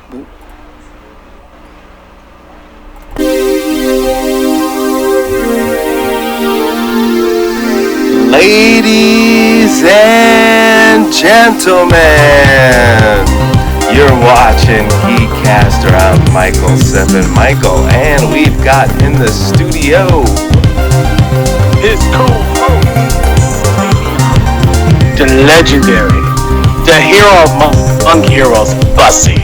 Ladies and gentlemen, you're watching GEEKCASTER. I'm Michael Seven Michael, and we've got in the studio his co-host, the legendary, the hero among heroes, Bussey.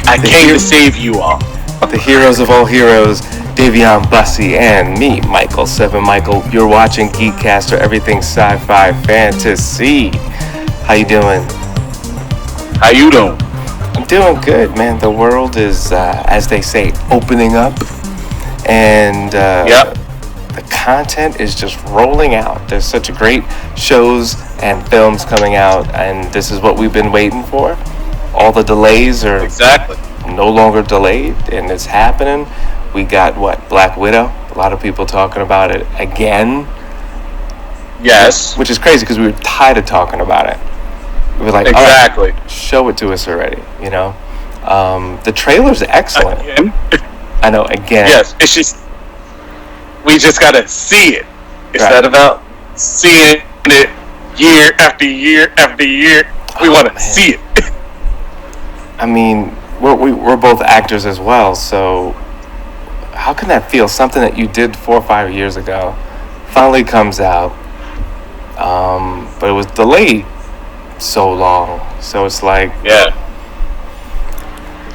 I came to save you all. The heroes of all heroes, Dayveonne, Bussey, and me, Michael Seven Michael. You're watching GEEKCASTER, everything sci-fi-fantasy. How you doing? How you doing? I'm doing good, man. The world is, as they say, opening up, and the content is just rolling out. There's such great shows and films coming out, and this is what we've been waiting for. All the delays are no longer delayed, and it's happening. We got, Black Widow? A lot of people talking about it again. Yes. Which is crazy because we were tired of talking about it. We were like, exactly. All right, show it to us already, you know? The trailer's excellent. Again? I know, again. Yes, it's just, we just got to see it. It's not about seeing it year after year after year. We want to see it. I mean, we're both actors as well, so how can that feel? Something that you did 4 or 5 years ago finally comes out, but it was delayed so long. So it's like,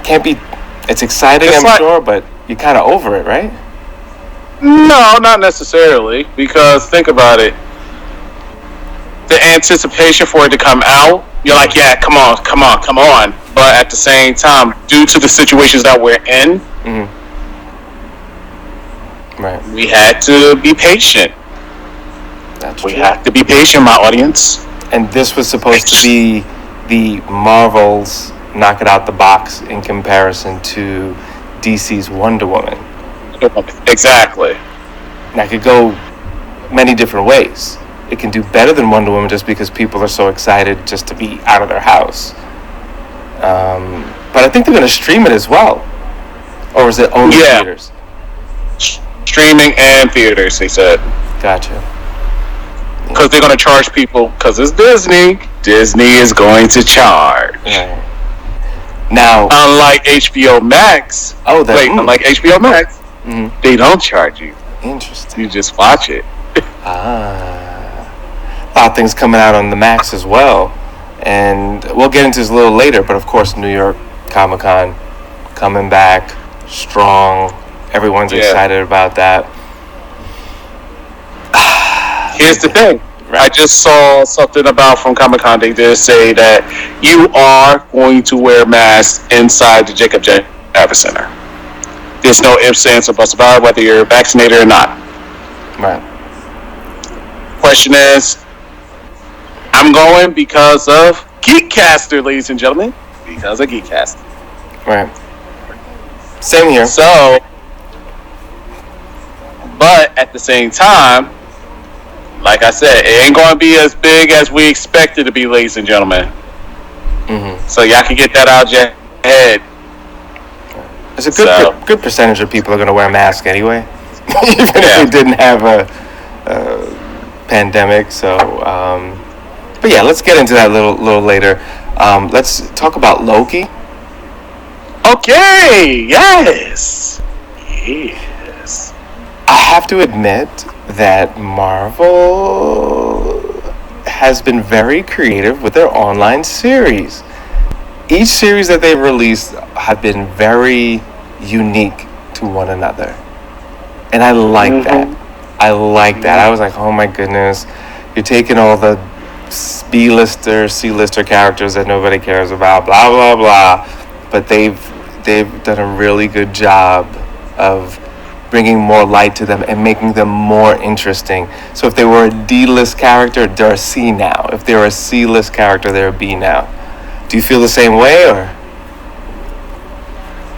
can't be. It's exciting, I'm sure, but you're kind of over it, right? No, not necessarily. Because think about it, the anticipation for it to come out, you're like, yeah, come on. But at the same time, due to the situations that we're in. Right. We had to be patient. We have to be patient, my audience. And this was supposed to be the Marvel's knock it out the box in comparison to DC's Wonder Woman. Exactly. And that could go many different ways. It can do better than Wonder Woman just because people are so excited just to be out of their house. But I think they're going to stream it as well. Or is it only theaters? Streaming and theaters, they said. Gotcha. Because they're going to charge people, because it's Disney. Disney is going to charge. Yeah. Now, unlike HBO Max. Unlike HBO Max, they don't charge you. Interesting. You just watch it. A lot of things coming out on the Max as well. And we'll get into this a little later, but of course, New York Comic-Con coming back strong. Everyone's excited about that. Here's the thing. Right. I just saw something about from Comic-Con. They did say that you are going to wear masks inside the Jacob Javits Center. There's no ifs, ands, or buts about it, whether you're vaccinated or not. Right. Question is, I'm going because of GEEKCASTER, ladies and gentlemen. Because of GEEKCASTER. Right. Same here. So, but at the same time, like I said, it ain't going to be as big as we expect it to be, ladies and gentlemen. So y'all can get that out of your head. There's a good percentage of people are going to wear a mask anyway, even if we didn't have a pandemic. So, but yeah, let's get into that a little later. Let's talk about Loki. Okay. Yes. I have to admit that Marvel has been very creative with their online series. Each series that they've released have been very unique to one another. And I like that. I was like, oh my goodness, you're taking all the B-lister, C-lister characters that nobody cares about, blah, blah, blah. But they've done a really good job of bringing more light to them and making them more interesting. So if they were a D-list character, they're a C now. If they were a C-list character, they're a B now. Do you feel the same way, or?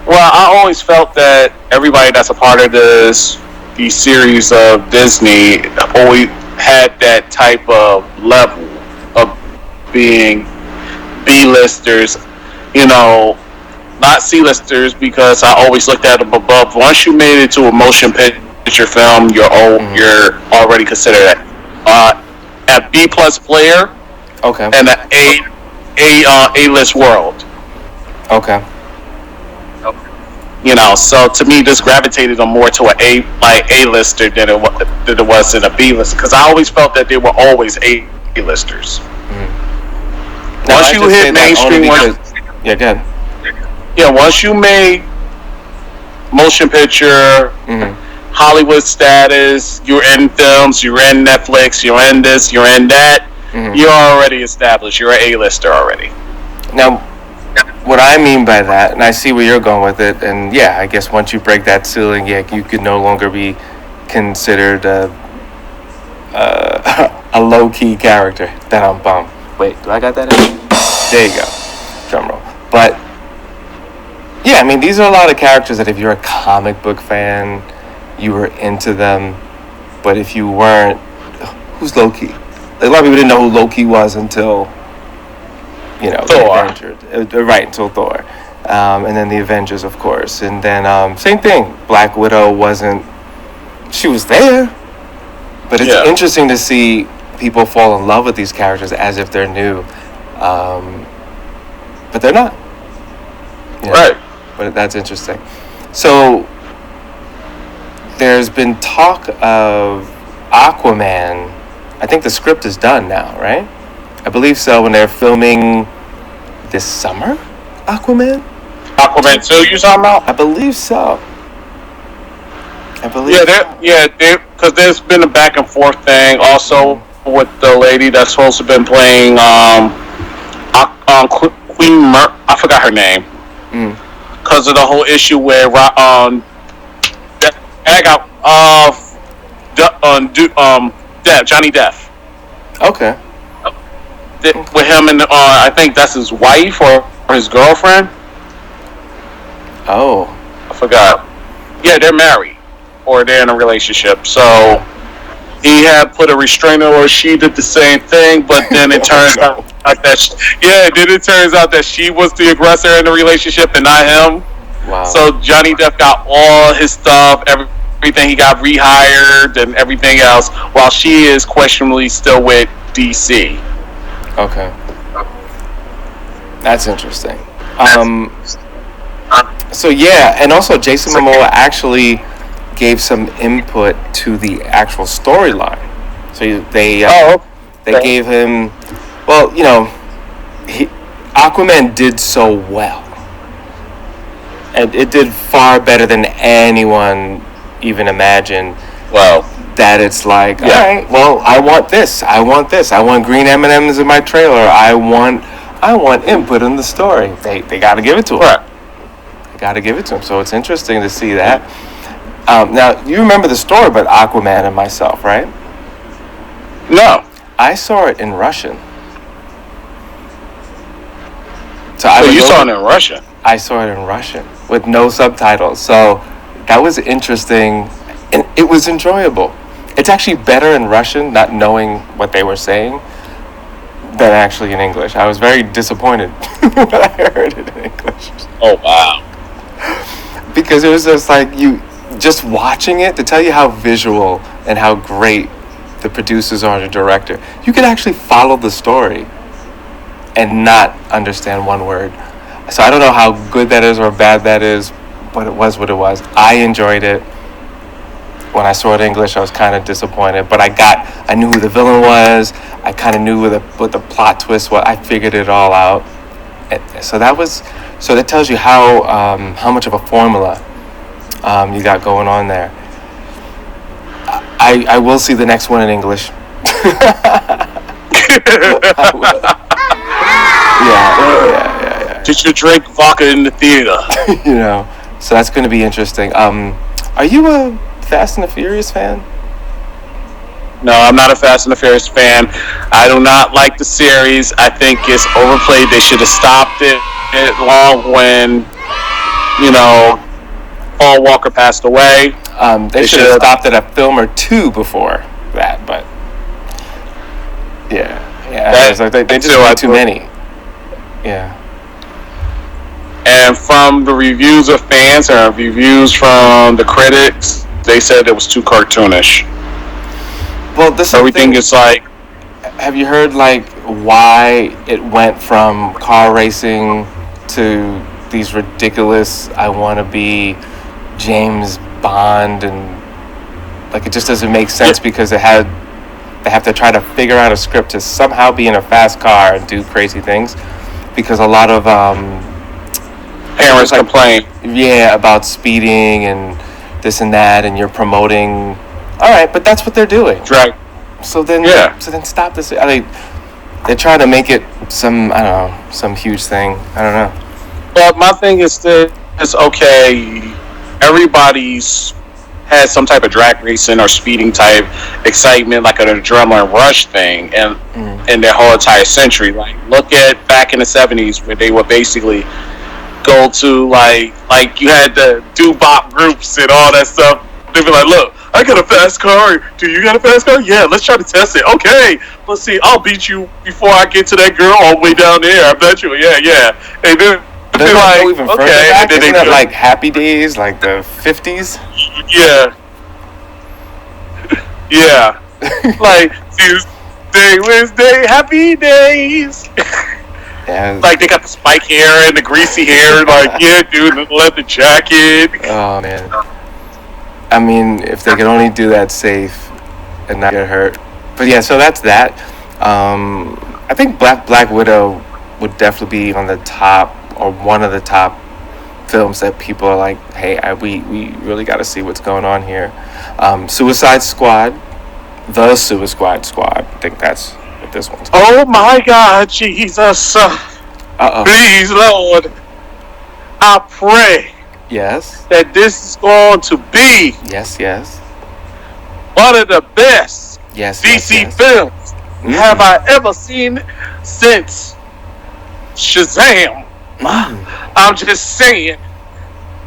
Well, I always felt that everybody that's a part of these series of Disney always had that type of level of being B-listers, you know, not C-listers, because I always looked at them above. Once you made it to a motion picture film, you're already considered a B-plus player, Okay. and an A-list world. Okay. You know, so to me, this gravitated more to A-lister than it was in a B-list, because I always felt that they were always A-listers. Once you hit mainstream, yeah, go ahead. Yeah, once you made motion picture, Hollywood status, you're in films, you're in Netflix, you're in this, you're in that, you're already established. You're an A-lister already. Now, what I mean by that, and I see where you're going with it, and yeah, I guess once you break that ceiling, yeah, you could no longer be considered a low-key character. That I'm bummed. Wait, do I got that in? There you go. Drum roll. But yeah, I mean, these are a lot of characters that if you're a comic book fan, you were into them. But if you weren't, who's Loki? Like, a lot of people didn't know who Loki was until, you know, Thor. Right, until Thor. And then the Avengers, of course. And then same thing. Black Widow wasn't, she was there. But it's interesting to see people fall in love with these characters as if they're new. But they're not. You know? Right. But that's interesting. So there's been talk of Aquaman. I think the script is done now, right? I believe so. When they're filming this summer, Aquaman 2, you talking about? I believe so. Because there's been a back and forth thing also with the lady that's supposed to have been playing Queen I forgot her name. Because of the whole issue where Johnny Depp. Okay. With him and I think that's his wife or his girlfriend. Oh, I forgot. Yeah, they're married or they're in a relationship. So he had put a restrainer, or she did the same thing. But then it turns out that she was the aggressor in the relationship and not him. Wow. So Johnny Depp got all his stuff, everything. He got rehired and everything else, while she is questionably still with DC. Okay. That's interesting. So yeah, and also Jason Momoa actually gave some input to the actual storyline. So they gave him, well, you know, Aquaman did so well, and it did far better than anyone even imagined. Well, that it's like, all right, well, I want this. I want green M&Ms in my trailer. I want input in the story. They got to give it to him. Right. They got to give it to him. So it's interesting to see that. Now, you remember the story about Aquaman and myself, right? No. I saw it in Russian. So you saw it in Russian? I saw it in Russian with no subtitles. So that was interesting, and it was enjoyable. It's actually better in Russian, not knowing what they were saying, than actually in English. I was very disappointed when I heard it in English. Oh, wow. Because it was just like, just watching it, to tell you how visual and how great the producers are and the director, you could actually follow the story and not understand one word. So I don't know how good that is or bad that is, but it was what it was. I enjoyed it. When I saw it in English, I was kind of disappointed, but I knew who the villain was. I kind of knew what the plot twist was. I figured it all out. So that tells you how much of a formula you got going on there. I will see the next one in English. I will. Yeah. Did you drink vodka in the theater? You know, so that's going to be interesting. Are you a Fast and the Furious fan? No, I'm not a Fast and the Furious fan. I do not like the series. I think it's overplayed. They should have stopped it long when, you know, Paul Walker passed away. They should have stopped at a film or two before that, but yeah. Yeah, it's like they just made too many. Yeah. And from the reviews of fans and reviews from the critics, they said it was too cartoonish. Well, this everything is like. Have you heard like why it went from car racing to these ridiculous I want to be James Bond, and like it just doesn't make sense because they have to try to figure out a script to somehow be in a fast car and do crazy things, because a lot of parents complain about speeding and this and that, and you're promoting. All right, but that's what they're doing. Right. So then stop this. I mean, they're trying to make it some huge thing. I don't know. But my thing is this: okay, everybody's had some type of drag racing or speeding type excitement, like an adrenaline rush thing, and in their whole entire century. Like, look at back in the 70s where they would basically go to like you had the doo-bop groups and all that stuff. They'd be like, look, I got a fast car. Do you got a fast car? Yeah, let's try to test it. Okay, let's see. I'll beat you before I get to that girl all the way down there. I bet you. Yeah. And then they're like, even okay. Back? Isn't that like Happy Days, like the 50s? Yeah. Like Tuesday, Wednesday, Happy Days. Yeah. Like they got the spike hair and the greasy hair. Like, yeah, dude, the leather jacket. Oh man. I mean, if they could only do that safe and not get hurt. But yeah, so that's that. I think Black Widow would definitely be on the top, or one of the top films that people are like, hey, we really got to see what's going on here. Suicide Squad, the Suicide Squad. I think that's what this one's called. Oh my God, Jesus! Please, Lord, I pray. Yes. That this is going to be. Yes. One of the best DC films have I ever seen since Shazam. I'm just saying.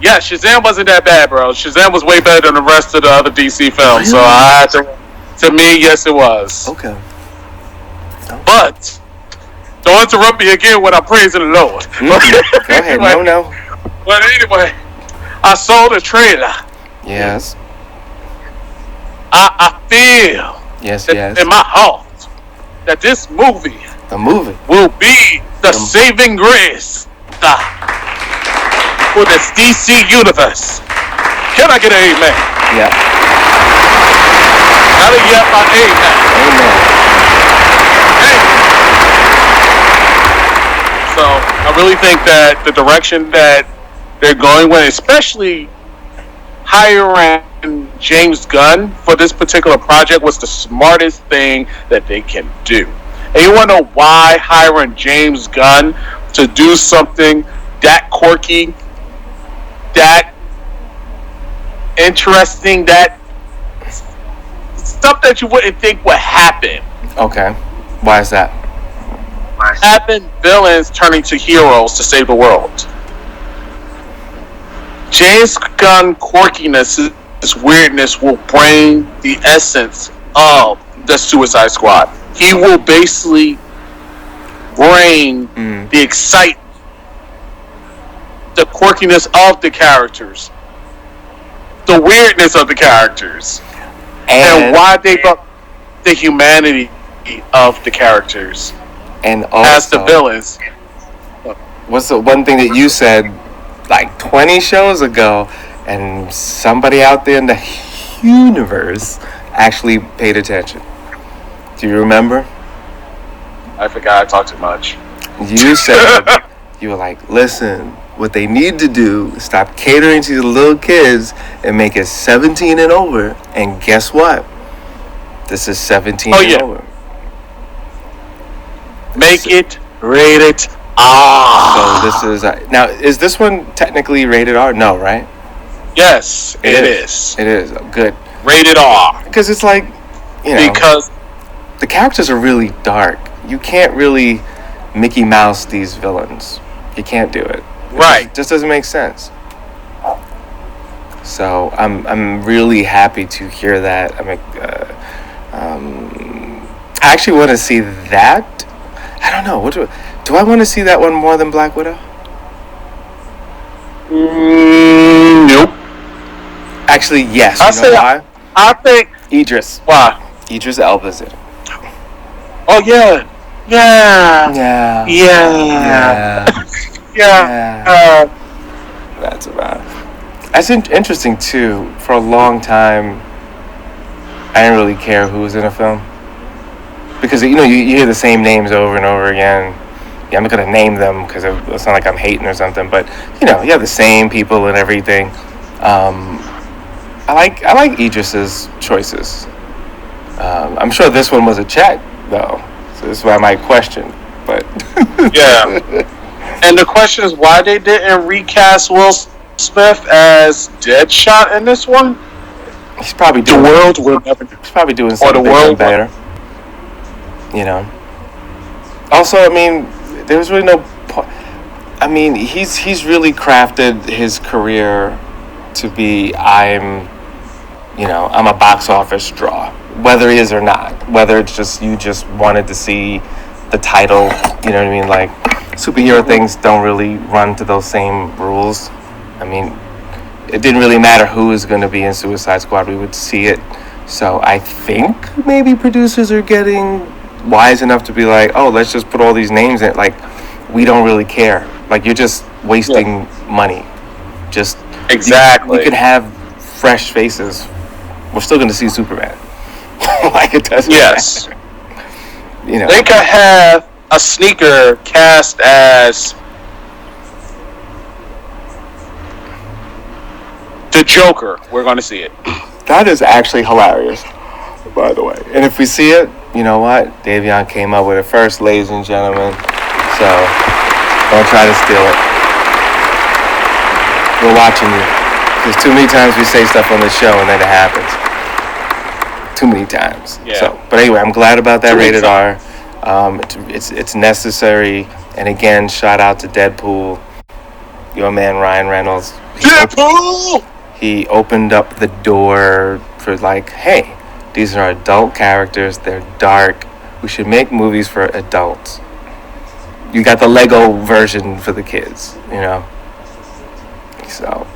Yeah, Shazam wasn't that bad, bro. Shazam was way better than the rest of the other DC films. Really? So to me, yes, it was. Okay. But don't interrupt me again when I'm praising the Lord. Go ahead. No. But anyway, I saw the trailer. Yes. I feel in my heart that this movie will be the saving grace for this DC universe. Can I get an amen? Yeah. Not a yet, but amen. So I really think that the direction that they're going with, especially hiring James Gunn for this particular project, was the smartest thing that they can do. And you want to know why hiring James Gunn to do something that quirky, that interesting, that stuff that you wouldn't think would happen. Okay. Why is that? Happen villains turning to heroes to save the world. James Gunn quirkiness, this weirdness, will bring the essence of the Suicide Squad. He will basically bring the excitement, the quirkiness of the characters, the weirdness of the characters, and why they brought the humanity of the characters, and also, as the villains. What's the one thing that you said like 20 shows ago, and somebody out there in the universe actually paid attention? Do you remember? I forgot. I talked too much. You said, you were like, listen, what they need to do is stop catering to the little kids and make it 17 and over. And guess what? This is 17 and over. Make it rated R. So this is now. Is this one technically rated R? No, right? Yes, it is. It is good. Rated R. Because it's like, because the characters are really dark. You can't really Mickey Mouse these villains. You can't do it. It just doesn't make sense. So I'm really happy to hear that. I actually want to see that. I don't know. Do I want to see that one more than Black Widow? Nope. Actually, yes. You know why? I think Idris. Why? Idris Elba's in it. Oh yeah. Yeah. Yeah. Yeah. Yeah. Yeah. That's about it. That's interesting too. For a long time, I didn't really care who was in a film because you hear the same names over and over again. Yeah, I'm not gonna name them because it's not like I'm hating or something, but you have the same people and everything. I like Idris's choices. I'm sure this one was a check though, so this is why I might question. But yeah. And the question is why they didn't recast Will Smith as Deadshot in this one. He's probably doing. He's probably doing something better. Also, I mean, there's really no point. I mean, he's really crafted his career to be I'm a box office draw, whether it is or not. Whether it's just you just wanted to see the title, you know what I mean? Like superhero things don't really run to those same rules. I mean, it didn't really matter who was going to be in Suicide Squad. We would see it. So I think maybe producers are getting wise enough to be like, oh, let's just put all these names in. Like, we don't really care. Like, you're just wasting money. Just exactly. You can have fresh faces. We're still going to see Superman. Like, it doesn't yes. matter. They could have a sneaker cast as the Joker. We're going to see it. That is actually hilarious, by the way. And if we see it, you know what? Dayveonne came up with it first, ladies and gentlemen. So, don't try to steal it. We're watching you. Because too many times we say stuff on the show and then it happens. Too many times. Yeah. So, but anyway, I'm glad about that rated R. It's necessary. And again, shout out to Deadpool. Your man Ryan Reynolds. Deadpool! He opened up the door for like, hey, these are adult characters. They're dark. We should make movies for adults. You got the Lego version for the kids, So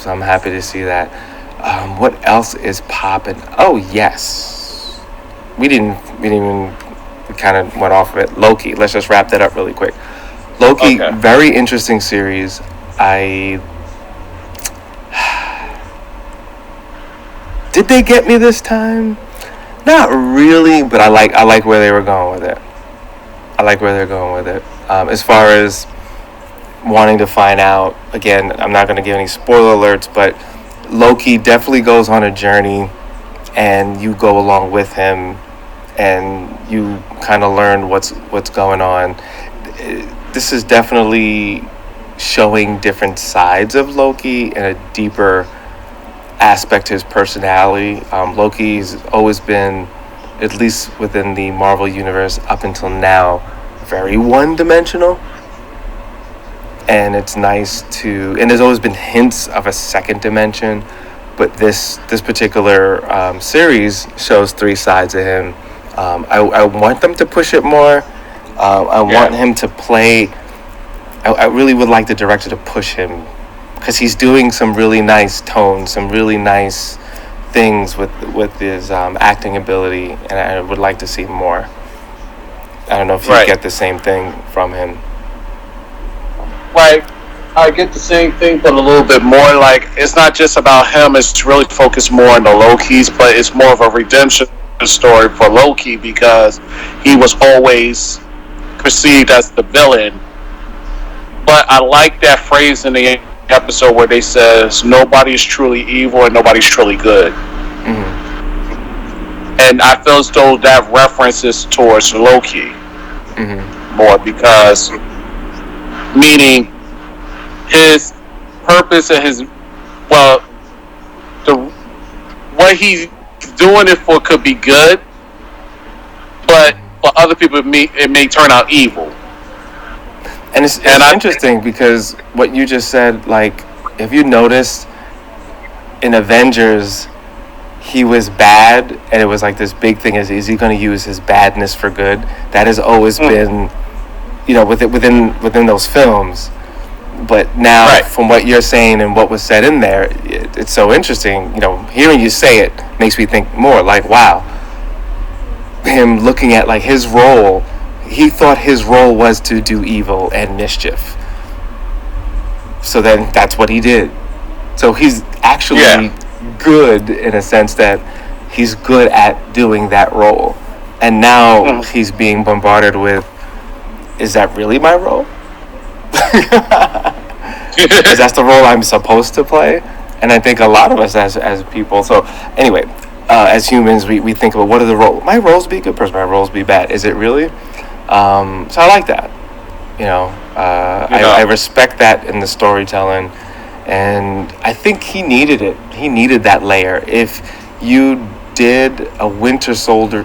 I'm happy to see that. What else is popping? Oh yes, we didn't even. We kind of went off of it. Loki. Let's just wrap that up really quick. Loki, okay. Very interesting series. Did they get me this time? Not really, but I like where they were going with it. As far as wanting to find out, again, I'm not going to give any spoiler alerts, but Loki definitely goes on a journey, and you go along with him, and you kind of learn what's going on. This is definitely showing different sides of Loki and a deeper aspect to his personality. Loki's always been, at least within the Marvel universe up until now, very one-dimensional. And it's nice to, and there's always been hints of a second dimension, but this particular series shows three sides of him. I want them to push it more. I want him to play. I really would like the director to push him, because he's doing some really nice tones, some really nice things with his acting ability, and I would like to see more. I don't know if you get the same thing from him. Like, I get the same thing, but a little bit more. Like, it's not just about him. It's really focused more on the Lokis, but it's more of a redemption story for Loki, because he was always perceived as the villain. But I like that phrase in the episode where they says nobody's truly evil and nobody's truly good. Mm-hmm. And I feel as though that references towards Loki more, because meaning his purpose and his what he's doing it for could be good, but for other people it may turn out evil. And it's interesting because what you just said, like, if you noticed in Avengers, he was bad, and it was like this big thing: is he going to use his badness for good? That has always been, within those films. But now, from what you're saying and what was said in there, it's so interesting. Hearing you say it makes me think more. Like, wow, him looking at like his role. He thought his role was to do evil and mischief. So then that's what he did. So he's actually good in a sense that he's good at doing that role. And now he's being bombarded with, is that really my role? Because that's the role I'm supposed to play. And I think a lot of us as people, so anyway, as humans, we think about what are the roles. My roles be a good person, my roles be bad. Is it really? So I like that. I respect that in the storytelling, and I think he needed it. He needed that layer. If you did a Winter Soldier,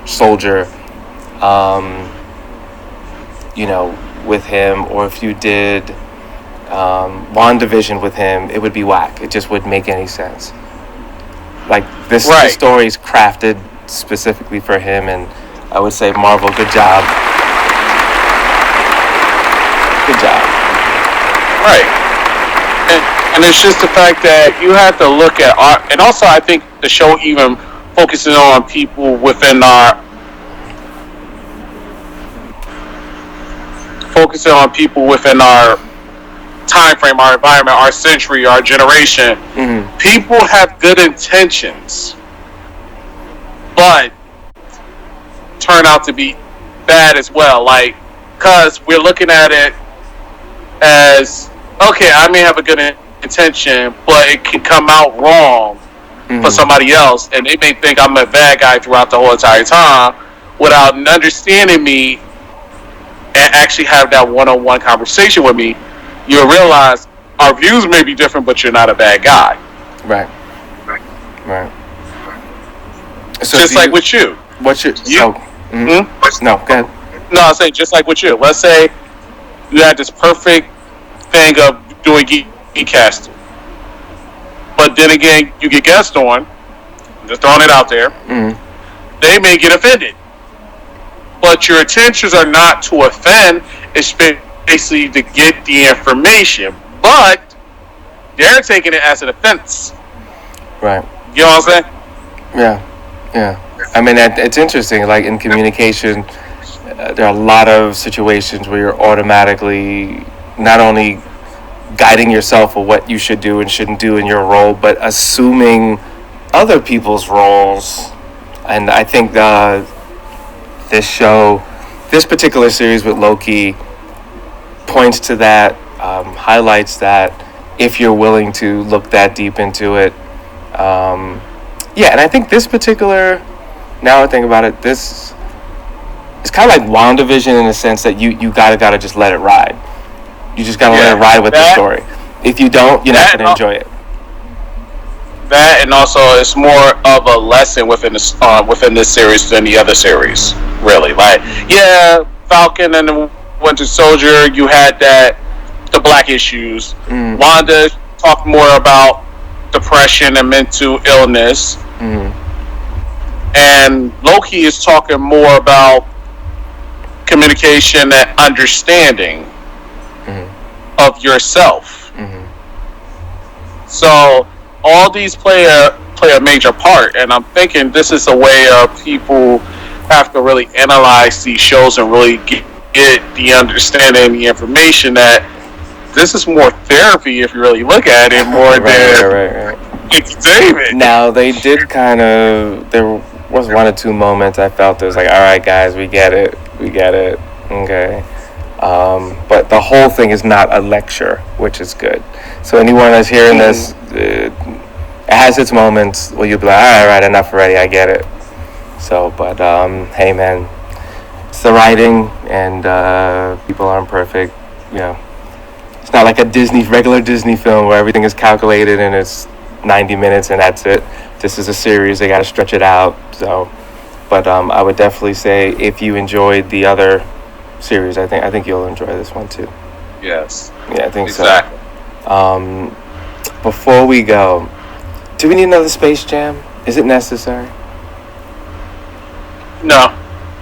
with him, or if you did WandaVision with him, it would be whack. It just wouldn't make any sense. Like this story is crafted specifically for him, and I would say Marvel, good job. Good job. Right. And it's just the fact that you have to look at art, and also I think the show even focuses on people within our time frame, our environment, our century, our generation. Mm-hmm. People have good intentions, but turn out to be bad as well. Like, because we're looking at it as, okay, I may have a good intention, but it can come out wrong for somebody else, and they may think I'm a bad guy throughout the whole entire time without understanding me and actually have that one-on-one conversation with me. You'll realize our views may be different, but you're not a bad guy. Right. So just like with you. What's your... No, go ahead. No, I say just like with you. Let's say you had this perfect thing of doing GEEKCASTER, but then again, you get guests on. I'm just throwing it out there. They may get offended, but your intentions are not to offend. It's basically to get the information, but they're taking it as an offense. Right. You know what I'm saying? Yeah. I mean, it's interesting. Like in communication, there are a lot of situations where you're automatically not only guiding yourself for what you should do and shouldn't do in your role, but assuming other people's roles. And I think this particular series with Loki points to that, highlights that, if you're willing to look that deep into it. And I think this particular, now I think about it, this it's kind of like WandaVision in the sense that you gotta just let it ride. You just gotta let it ride with the story. If you don't, you're not gonna enjoy it. That, and also it's more of a lesson within this series than the other series. Really, like Falcon and the Winter Soldier, you had the black issues. Wanda talked more about depression and mental illness, and Loki is talking more about communication and understanding of yourself. So all these play a major part, and I'm thinking this is a way of people have to really analyze these shows and really get the understanding, the information that this is more therapy if you really look at it more than entertainment. Now they did kind of, there was one or two moments I felt it was like, all right guys, we get it, okay. But the whole thing is not a lecture, which is good. So anyone that's hearing this, it has its moments where you'll be like, all right, enough already, I get it. So, but hey man, it's the writing, and people aren't perfect. It's not like a regular Disney film where everything is calculated and it's 90 minutes and that's it. This is a series; they got to stretch it out. So, but I would definitely say if you enjoyed the other series, I think you'll enjoy this one too. Yes. Yeah, I think exactly. So. Before we go, do we need another Space Jam? Is it necessary? No.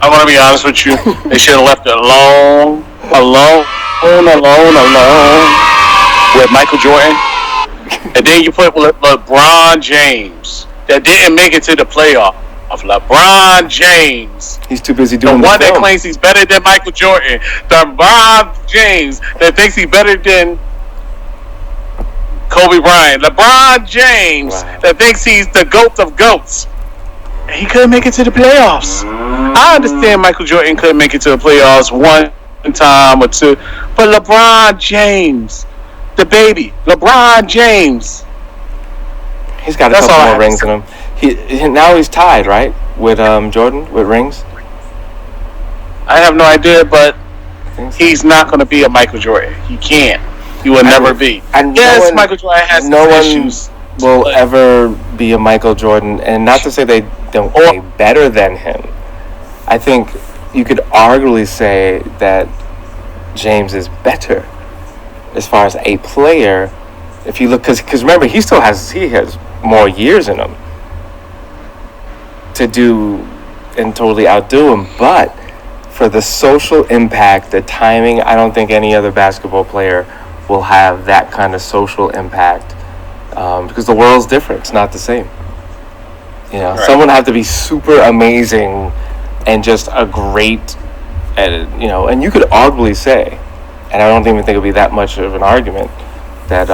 I'm going to be honest with you. They should have left it alone with Michael Jordan. And then you put LeBron James that didn't make it to the playoff. Of LeBron James. He's too busy doing the one film. That claims he's better than Michael Jordan. LeBron James that thinks he's better than Kobe Bryant. LeBron James that thinks he's the GOAT of GOATs. And he couldn't make it to the playoffs. I understand Michael Jordan couldn't make it to the playoffs one time or two. But LeBron James, the baby, LeBron James. He's got a couple more rings in him. Now he's tied, right, with Jordan with rings. I have no idea, but he's not going to be a Michael Jordan. He can't. He will never be. And yes, Michael Jordan has some issues. No one will ever be a Michael Jordan, and not to say they don't play better than him. I think you could arguably say that James is better as far as a player. If you look, because remember, he has more years in him to do and totally outdo him. But for the social impact, the timing, I don't think any other basketball player will have that kind of social impact because the world's different. It's not the same. Someone have to be super amazing and just a great, and you could arguably say, and I don't even think it'll be that much of an argument, that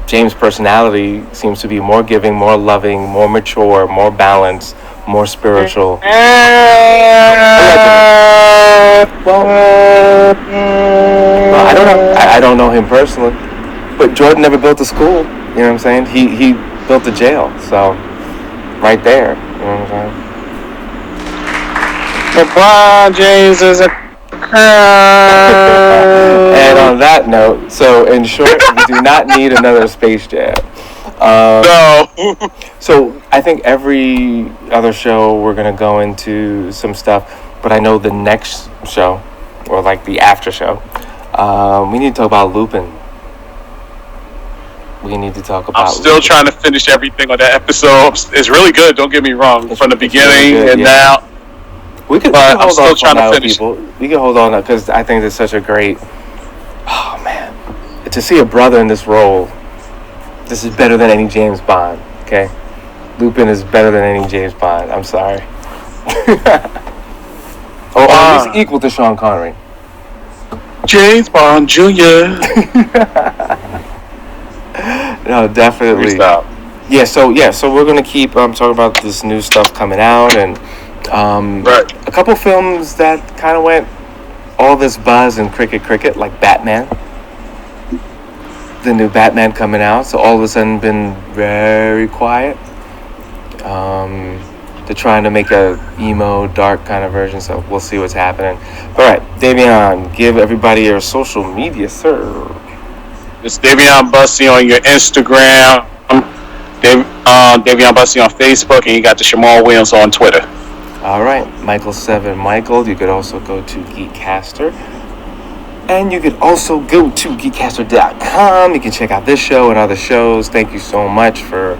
James' personality seems to be more giving, more loving, more mature, more balanced, more spiritual. Well, I don't know him personally, but Jordan never built a school. You know what I'm saying? He built a jail. So, right there. You know what I'm saying? LeBron James is a And on that note, so in short, we do not need another Space Jam. No. So I think every other show we're going to go into some stuff, but I know the next show, or like the after show, we need to talk about Lupin. We need to talk about I'm still trying to finish everything on that episode. It's really good, don't get me wrong, from the beginning really good, and now. We could I'm still trying to finish. People. We can hold on because I think it's such a great. Oh man, to see a brother in this role, this is better than any James Bond. Okay, Lupin is better than any James Bond. I'm sorry. Or at least equal to Sean Connery. James Bond Jr. No, definitely. Yeah, so we're gonna keep talking about this new stuff coming out and. A couple films that kind of went all this buzz and cricket like Batman. The new Batman coming out, so all of a sudden been very quiet. They're trying to make a emo, dark kind of version, so we'll see what's happening. All right, Dayveonne, give everybody your social media, sir. It's Dayveonne Bussey on your Instagram, Dayveonne Bussey on Facebook, and you got the Shamal Williams on Twitter. All right, Michael7Michael. You could also go to GEEKCASTER. And you could also go to GeekCaster.com. You can check out this show and other shows. Thank you so much for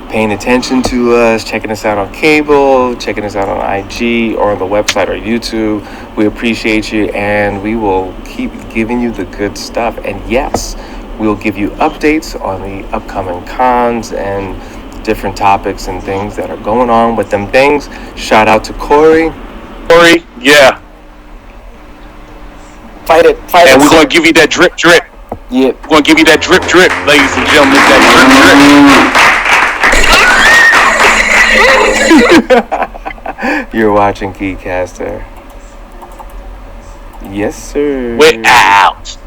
paying attention to us, checking us out on cable, checking us out on IG or on the website or YouTube. We appreciate you, and we will keep giving you the good stuff. And yes, we'll give you updates on the upcoming cons and different topics and things that are going on with them things. Shout out to Corey, yeah. Fight it. And we're going to give you that drip. Yeah. We're going to give you that drip, ladies and gentlemen. That drip. You're watching GeekCaster. Yes, sir. We're out.